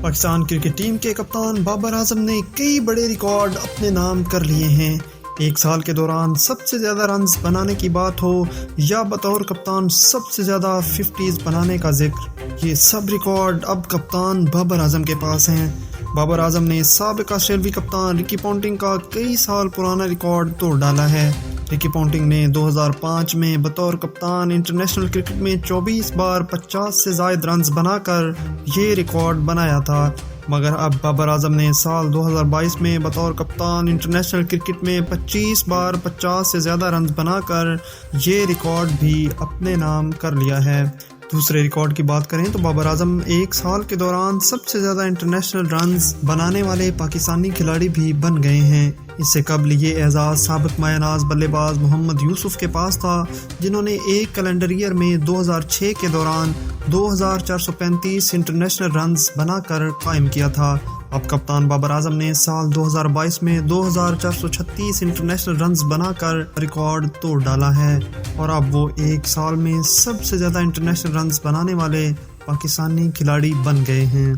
Pakistan cricket team کے کپتان بابر اعظم نے کئی بڑے ریکارڈ اپنے نام کر لیے ہیں۔ ایک سال کے دوران سب سے زیادہ رنز بنانے کی بات ہو یا بطور کپتان سب سے زیادہ 50s بنانے کا ذکر، یہ سب ریکارڈ اب کپتان بابر اعظم کے پاس ہیں۔ بابر اعظم نے سابق آسٹریلوی کپتان رکی پونٹنگ کا کئی سال پرانا ریکارڈ توڑ ڈالا ہے۔ رکی پونٹنگ نے 2005 میں بطور کپتان انٹرنیشنل کرکٹ میں 24 بار 50 سے زائد رنز بنا کر یہ ریکارڈ بنایا تھا، مگر اب بابر اعظم نے سال 2022 میں بطور کپتان انٹرنیشنل کرکٹ میں 25 بار 50 سے زیادہ رنز بنا کر یہ ریکارڈ بھی اپنے نام کر لیا ہے۔ دوسرے ریکارڈ کی بات کریں تو بابر اعظم ایک سال کے دوران سب سے زیادہ انٹرنیشنل رنز بنانے والے پاکستانی کھلاڑی بھی بن گئے ہیں۔ اس سے قبل یہ اعزاز سابق مایہ ناز بلے باز محمد یوسف کے پاس تھا، جنہوں نے ایک کیلنڈر ایئر میں 2006 کے دوران 2435 انٹرنیشنل رنز بنا کر قائم کیا تھا۔ اب کپتان بابر اعظم نے سال 2022 میں 2436 انٹرنیشنل رنز بنا کر ریکارڈ توڑ ڈالا ہے، اور اب وہ ایک سال میں سب سے زیادہ انٹرنیشنل رنز بنانے والے پاکستانی کھلاڑی بن گئے ہیں۔